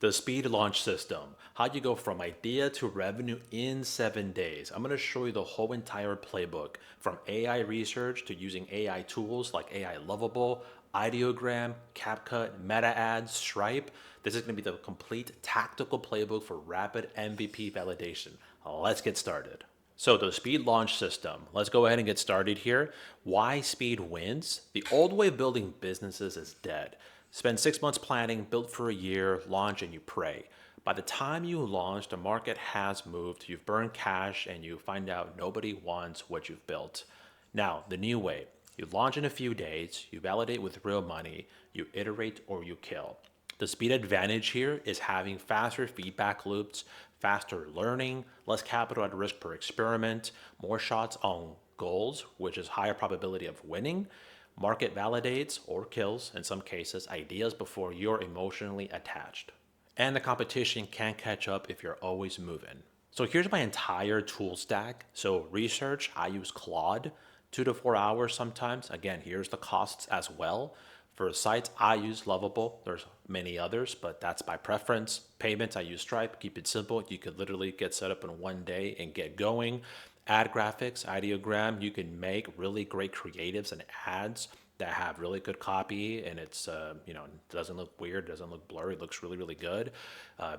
The speed launch system, how you go from idea to revenue in 7 days. I'm going to show you the whole entire playbook from AI research to using AI tools like AI Lovable, Ideogram, CapCut, Meta Ads, Stripe. This is going to be the complete tactical playbook for rapid MVP validation. Let's get started. So the speed launch system, let's go ahead and get started here. Why speed wins? The old way of building businesses is dead. Spend 6 months planning, build for a year, launch, and you pray. By the time you launch, the market has moved, you've burned cash, and you find out nobody wants what you've built. Now, the new way, you launch in a few days, you validate with real money, you iterate or you kill. The speed advantage here is having faster feedback loops, faster learning, less capital at risk per experiment, more shots on goals, which is higher probability of winning. Market validates or kills, in some cases, ideas before you're emotionally attached. And the competition can't catch up if you're always moving. So here's my entire tool stack. So research, I use Claude, 2 to 4 hours sometimes. Again, here's the costs as well. For sites, I use Lovable. There's many others, but that's by preference. Payments, I use Stripe. Keep it simple. You could literally get set up in one day and get going. Ad graphics, Ideogram, you can make really great creatives and ads that have really good copy, and it's doesn't look weird, doesn't look blurry, it looks really really good.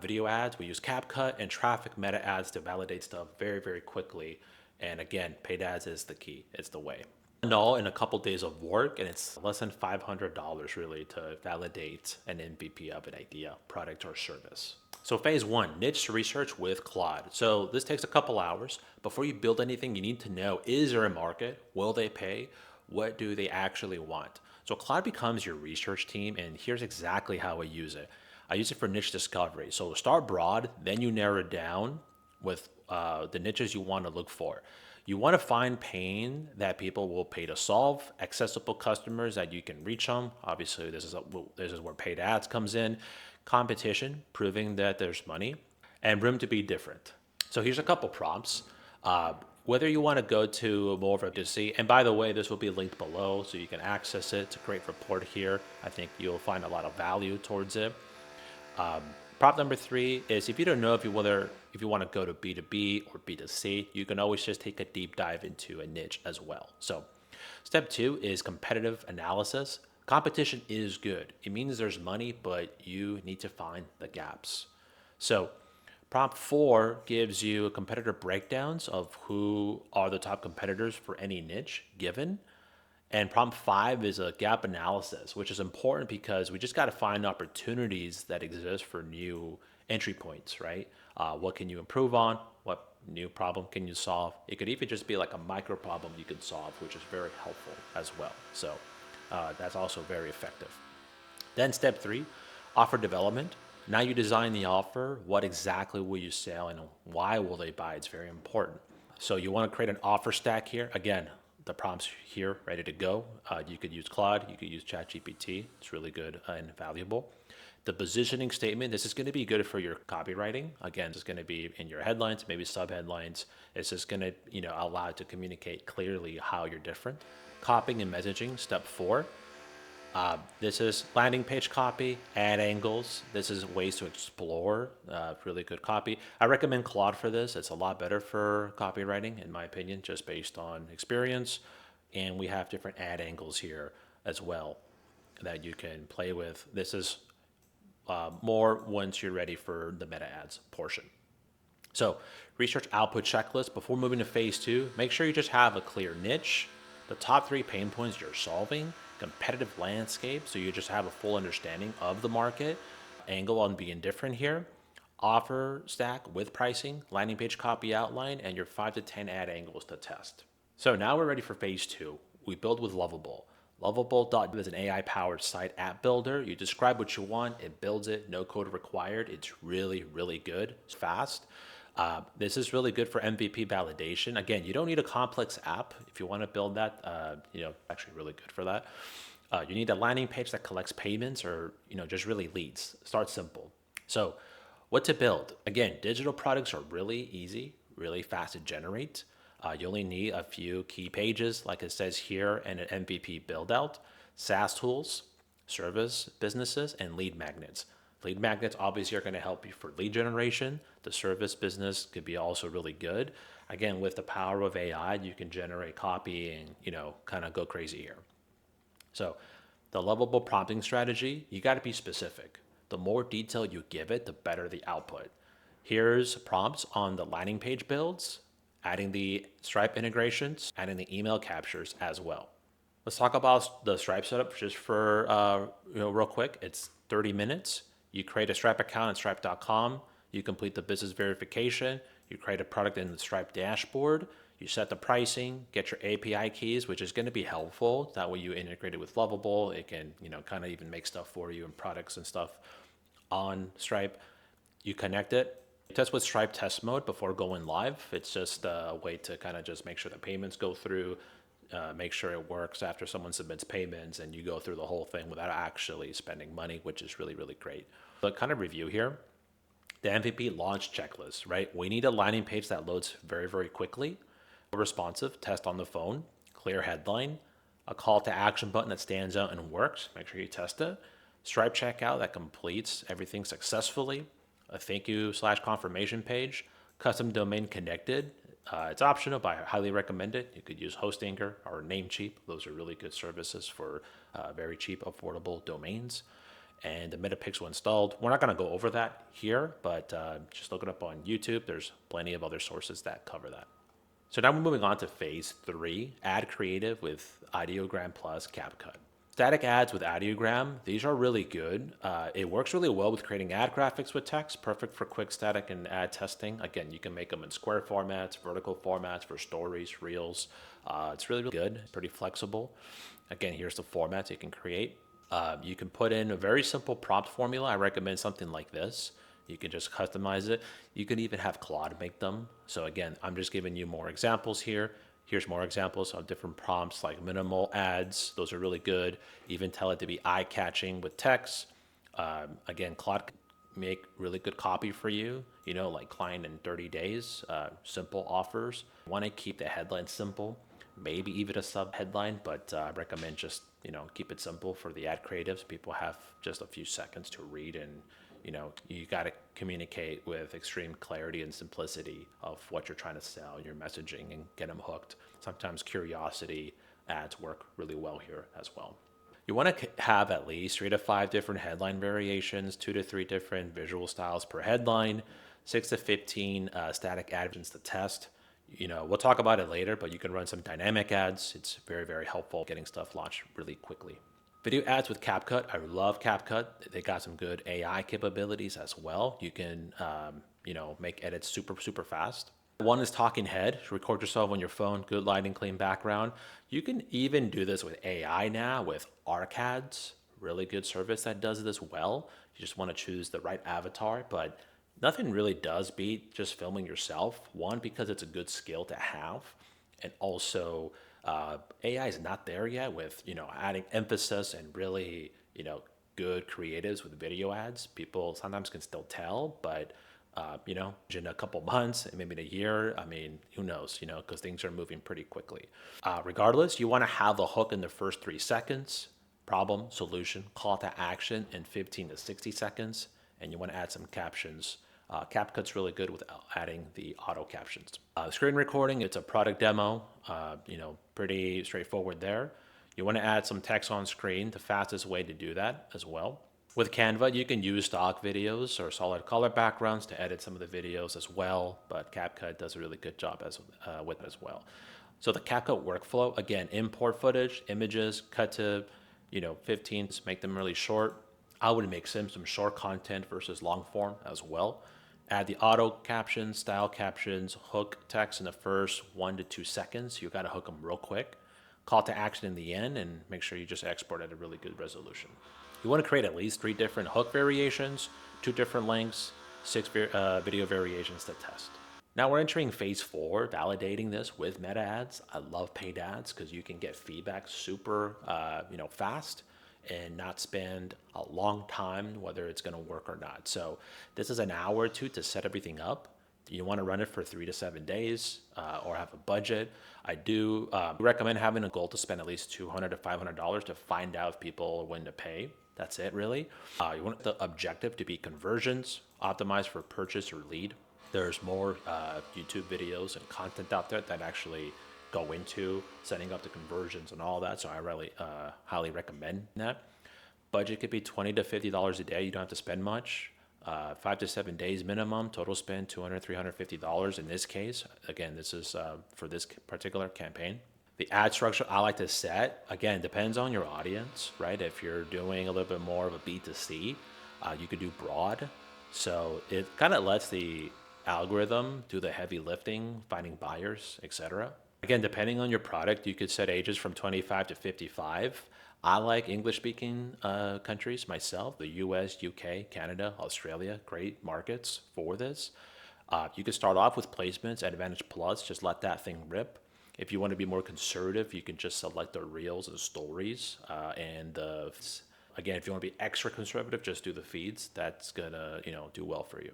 Video ads, we use CapCut and traffic meta ads to validate stuff very very quickly. And again, paid ads is the key, it's the way. And all in a couple days of work, and it's less than $500 really to validate an MVP of an idea, product, or service. So phase one, niche research with Claude. So this takes a couple hours. Before you build anything, you need to know, is there a market? Will they pay? What do they actually want? So Claude becomes your research team, and here's exactly how I use it. I use it for niche discovery. So start broad, then you narrow it down with the niches you want to look for. You want to find pain that people will pay to solve, accessible customers that you can reach them. Obviously, this is where paid ads comes in. Competition, proving that there's money, and room to be different. So here's a couple prompts. Whether you want to go to more of a B2C, and by the way, this will be linked below so you can access it. It's a great report here. I think you'll find a lot of value towards it. Prop number three is if you don't know if you want to go to B2B or B2C, you can always just take a deep dive into a niche as well. So step two is competitive analysis. Competition is good. It means there's money, but you need to find the gaps. So prompt four gives you competitor breakdowns of who are the top competitors for any niche given. And prompt five is a gap analysis, which is important because we just got to find opportunities that exist for new entry points, right? What can you improve on? What new problem can you solve? It could even just be like a micro problem you can solve, which is very helpful as well. So that's also very effective. Then step three, offer development. Now you design the offer. What exactly will you sell and why will they buy? It's very important. So you want to create an offer stack here. Again, the prompts here ready to go. You could use Claude, you could use ChatGPT. It's really good and valuable. The positioning statement, this is going to be good for your copywriting. Again, it's going to be in your headlines, maybe subheadlines. It's just going to allow it to communicate clearly how you're different. Copying and messaging, step four. This is landing page copy, ad angles. This is ways to explore really good copy. I recommend Claude for this. It's a lot better for copywriting, in my opinion, just based on experience. And we have different ad angles here as well that you can play with. This is more once you're ready for the meta ads portion. So research output checklist. Before moving to phase two, make sure you just have a clear niche, the top three pain points you're solving, competitive landscape, so you just have a full understanding of the market, angle on being different here, offer stack with pricing, landing page copy outline, and your 5 to 10 ad angles to test. So now we're ready for phase two. We build with Lovable. Lovable is an AI-powered site app builder. You describe what you want, it builds it, no code required. It's really, really good, it's fast. This is really good for MVP validation. Again, you don't need a complex app if you want to build that. Actually really good for that. You need a landing page that collects payments or just really leads. Start simple. So what to build? Again, digital products are really easy, really fast to generate. You only need a few key pages, like it says here, and an MVP build out, SaaS tools, service businesses, and lead magnets. Lead magnets obviously are going to help you for lead generation. The service business could be also really good. Again, with the power of AI, you can generate copy and, kind of go crazy here. So the lovable prompting strategy, you got to be specific. The more detail you give it, the better the output. Here's prompts on the landing page builds, adding the Stripe integrations, adding the email captures as well. Let's talk about the Stripe setup just for real quick. It's 30 minutes. You create a Stripe account at stripe.com. You complete the business verification. You create a product in the Stripe dashboard. You set the pricing, get your API keys, which is going to be helpful. That way you integrate it with Lovable. It can, kind of even make stuff for you and products and stuff on Stripe. You connect it. Test with Stripe test mode before going live. It's just a way to kind of just make sure the payments go through, make sure it works after someone submits payments, and you go through the whole thing without actually spending money, which is really, really great. But kind of review here. The MVP launch checklist, right? We need a landing page that loads very, very quickly, responsive, test on the phone, clear headline, a call to action button that stands out and works. Make sure you test it. Stripe checkout that completes everything successfully. A thank you / confirmation page. Custom domain connected. It's optional, but I highly recommend it. You could use Hostinger or Namecheap. Those are really good services for very cheap, affordable domains. And the Metapixel installed. We're not going to go over that here, but just look it up on YouTube. There's plenty of other sources that cover that. So now we're moving on to phase 3, add creative with Ideogram plus CapCut. Static ads with Ideogram, these are really good. It works really well with creating ad graphics with text, perfect for quick static and ad testing. Again, you can make them in square formats, vertical formats for stories, reels. It's really, really good, pretty flexible. Again, here's the formats you can create. You can put in a very simple prompt formula. I recommend something like this. You can just customize it. You can even have Claude make them. So again, I'm just giving you more examples here. Here's more examples of different prompts like minimal ads. Those are really good. Even tell it to be eye-catching with text. Again, Claude can make really good copy for you, like client in 30 days, simple offers. Want to keep the headline simple, maybe even a sub headline, but I recommend just, keep it simple for the ad creatives. People have just a few seconds to read, and you got to communicate with extreme clarity and simplicity of what you're trying to sell, your messaging, and get them hooked. Sometimes curiosity ads work really well here as well. You want to have at least 3 to 5 different headline variations, 2 to 3 different visual styles per headline, 6 to 15 static ads to test. We'll talk about it later, but you can run some dynamic ads. It's very, very helpful getting stuff launched really quickly. Video ads with CapCut. I love CapCut. They got some good AI capabilities as well. You can, make edits super, super fast. One is talking head. Record yourself on your phone. Good lighting, clean background. You can even do this with AI now with Arcads. Really good service that does this well. You just want to choose the right avatar, but nothing really does beat just filming yourself. One, because it's a good skill to have, and also AI is not there yet with, adding emphasis and really, good creatives with video ads. People sometimes can still tell, but, in a couple months, maybe in a year, who knows, because things are moving pretty quickly. Regardless, you want to have the hook in the first 3 seconds, problem, solution, call to action in 15 to 60 seconds, and you want to add some captions. CapCut's really good with adding the auto captions. Screen recording, it's a product demo, pretty straightforward there. You want to add some text on screen, the fastest way to do that as well. With Canva, you can use stock videos or solid color backgrounds to edit some of the videos as well, but CapCut does a really good job with it as well. So the CapCut workflow, again, import footage, images, cut to 15, just make them really short. I would make some short content versus long form as well. Add the auto captions, style captions, hook text in the first 1 to 2 seconds. You got to hook them real quick. Call to action in the end, and make sure you just export at a really good resolution. You want to create at least 3 different hook variations, 2 different lengths, 6 video variations to test. Now we're entering phase 4, validating this with meta ads. I love paid ads because you can get feedback super, fast, and not spend a long time whether it's going to work or not. So this is an hour or 2 to set everything up. You want to run it for 3 to 7 days or have a budget. I do recommend having a goal to spend at least $200 to $500 to find out if people are willing to pay. That's it, really. You want the objective to be conversions, optimized for purchase or lead. There's more YouTube videos and content out there that actually go into setting up the conversions and all that. So I really highly recommend that. Budget could be $20 to $50 a day. You don't have to spend much. 5 to 7 days minimum. Total spend $200, $350 in this case. Again, this is for this particular campaign. The ad structure I like to set, again, depends on your audience, right? If you're doing a little bit more of a B2C, you could do broad. So it kind of lets the algorithm do the heavy lifting, finding buyers, etc. Again, depending on your product, you could set ages from 25 to 55. I like English-speaking countries myself, the US, UK, Canada, Australia, great markets for this. You could start off with placements at Advantage Plus, just let that thing rip. If you want to be more conservative, you can just select the reels and stories. Again, if you want to be extra conservative, just do the feeds. That's gonna, do well for you.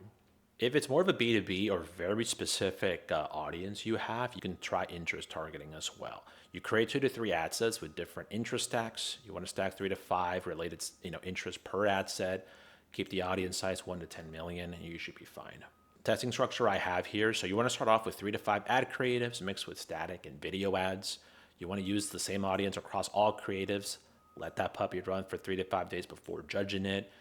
If it's more of a B2B or very specific audience you have, you can try interest targeting as well. You create 2 to 3 ad sets with different interest stacks. You want to stack 3 to 5 related, interest per ad set. Keep the audience size 1 to 10 million, and you should be fine. Testing structure I have here. So you want to start off with 3 to 5 ad creatives mixed with static and video ads. You want to use the same audience across all creatives. Let that puppy run for 3 to 5 days before judging it.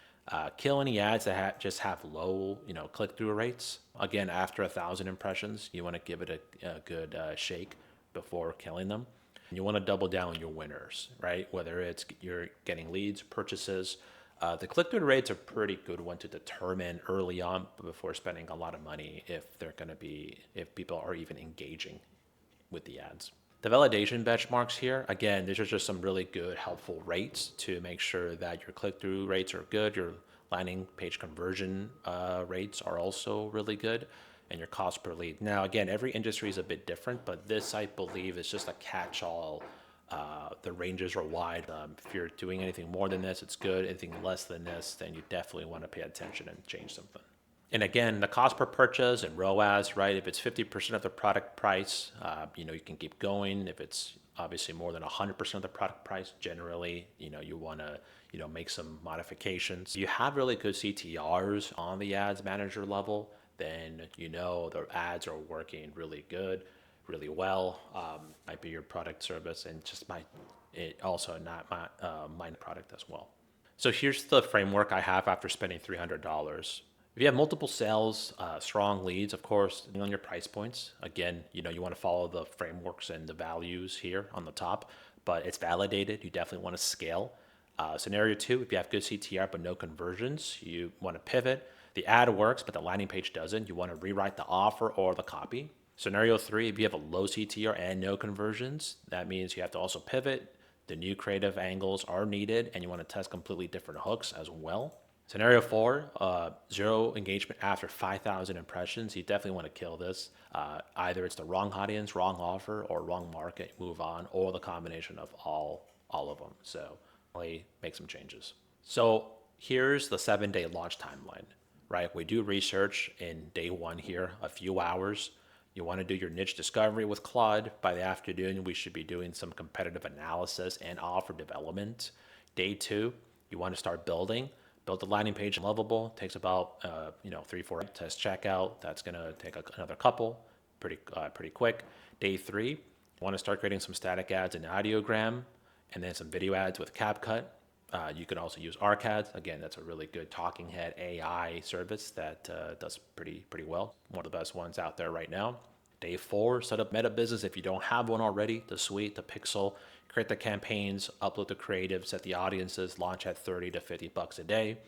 Kill any ads that just have low, click-through rates. Again, after 1,000 impressions, you want to give it a good shake before killing them. And you want to double down on your winners, right? Whether it's you're getting leads, purchases. The click-through rates are a pretty good one to determine early on before spending a lot of money if people are even engaging with the ads. The validation benchmarks here, again, these are just some really good, helpful rates to make sure that your click-through rates are good, your landing page conversion rates are also really good, and your cost per lead. Now, again, every industry is a bit different, but this, I believe, is just a catch-all. The ranges are wide. If you're doing anything more than this, it's good. Anything less than this, then you definitely want to pay attention and change something. And again, the cost per purchase and ROAS, right? If it's 50% of the product price, you can keep going. If it's obviously more than 100% of the product price, generally, you want to, make some modifications. You have really good CTRs on the ads manager level, then, the ads are working really good, really well. Might be your product service and just also not my product as well. So here's the framework I have after spending $300. If you have multiple sales, strong leads, of course, depending on your price points, again, you want to follow the frameworks and the values here on the top, but it's validated. You definitely want to scale. Scenario 2, if you have good CTR but no conversions, you want to pivot. The ad works, but the landing page doesn't. You want to rewrite the offer or the copy. Scenario 3, if you have a low CTR and no conversions, that means you have to also pivot. The new creative angles are needed, and you want to test completely different hooks as well. Scenario 4, 0 engagement after 5,000 impressions. You definitely want to kill this. Either it's the wrong audience, wrong offer, or wrong market, move on, or the combination of all of them. So really make some changes. So here's the 7-day launch timeline, right? We do research in day 1 here, a few hours. You want to do your niche discovery with Claude. By the afternoon, we should be doing some competitive analysis and offer development. Day 2, you want to start building. Build the landing page in Lovable. Takes about 3-4 test checkout. That's gonna take another couple, pretty quick. Day 3, you want to start creating some static ads in Ideogram, and then some video ads with CapCut. You can also use ArcAds. Again, that's a really good talking head AI service that does pretty well. One of the best ones out there right now. Day 4, set up meta business if you don't have one already. The suite, the pixel. Create the campaigns, upload the creative, set the audiences, launch at $30 to $50 a day.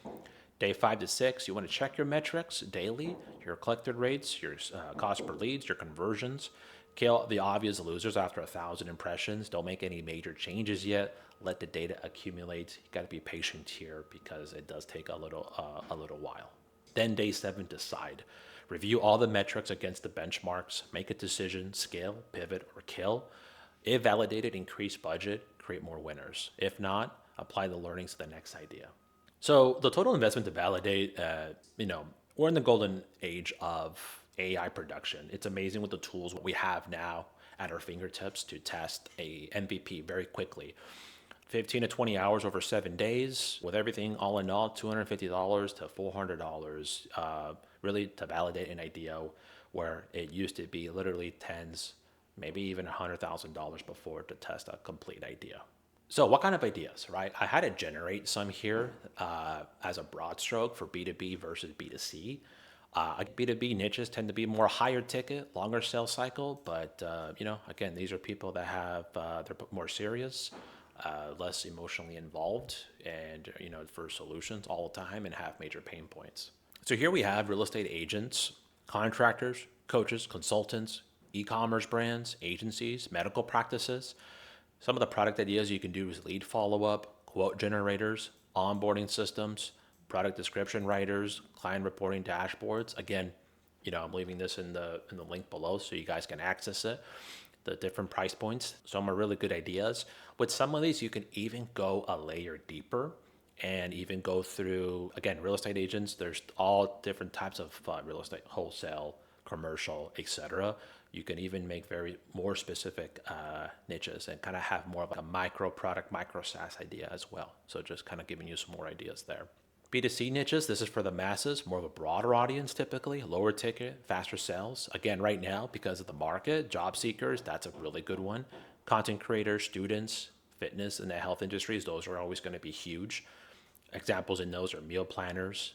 Day 5 to 6, you want to check your metrics daily, your click-through rates, your cost per leads, your conversions. Kill the obvious losers after 1,000 impressions. Don't make any major changes yet. Let the data accumulate. You got to be patient here because it does take a little while. Then day 7, decide. Review all the metrics against the benchmarks. Make a decision, scale, pivot, or kill. If validated, increase budget, create more winners. If not, apply the learnings to the next idea. So the total investment to validate, we're in the golden age of AI production. It's amazing with the tools what we have now at our fingertips to test a MVP very quickly. 15 to 20 hours over 7 days with everything all in all, $250 to $400, really to validate an idea where it used to be literally tens, maybe even $100,000 before to test a complete idea. So what kind of ideas, right? I had to generate some here as a broad stroke for B2B versus B2C. B2B niches tend to be more higher ticket, longer sales cycle, but again, these are people that have they're more serious, less emotionally involved, and for solutions all the time and have major pain points. So here we have real estate agents, contractors, coaches, consultants, e-commerce brands, agencies, medical practices. Some of the product ideas you can do is lead follow-up, quote generators, onboarding systems, product description writers, client reporting dashboards. Again, I'm leaving this in the link below so you guys can access it. The different price points. Some are really good ideas. With some of these, you can even go a layer deeper and even go through, again, real estate agents. There's all different types of real estate, wholesale, commercial, etc. You can even make very more specific niches and kind of have more of a micro product, micro SaaS idea as well. So just kind of giving you some more ideas there. B2C niches, this is for the masses, more of a broader audience typically, lower ticket, faster sales. Again, right now, because of the market, job seekers, that's a really good one. Content creators, students, fitness and the health industries, those are always going to be huge. Examples in those are meal planners,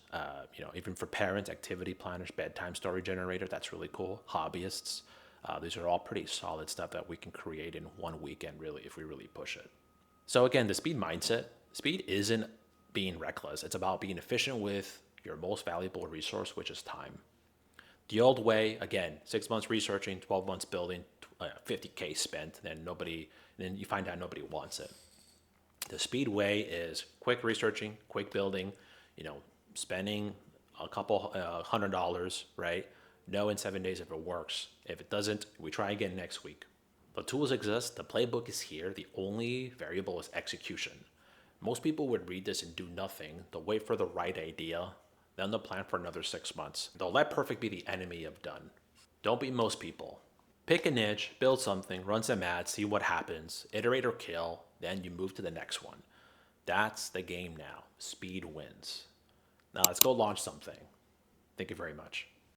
even for parents, activity planners, bedtime story generator, that's really cool. Hobbyists, these are all pretty solid stuff that we can create in one weekend, really, if we really push it. So again, the speed mindset, speed isn't being reckless. It's about being efficient with your most valuable resource, which is time. The old way, again, 6 months researching, 12 months building, 50K spent, then you find out nobody wants it. The speed way is quick researching, quick building, spending a couple $100, right? Know in 7 days if it works. If it doesn't, we try again next week. The tools exist, the playbook is here. The only variable is execution. Most people would read this and do nothing. They'll wait for the right idea, then they'll plan for another 6 months. They'll let perfect be the enemy of done. Don't be most people. Pick a niche, build something, run some ads, see what happens, iterate or kill, then you move to the next one. That's the game now. Speed wins. Now let's go launch something. Thank you very much.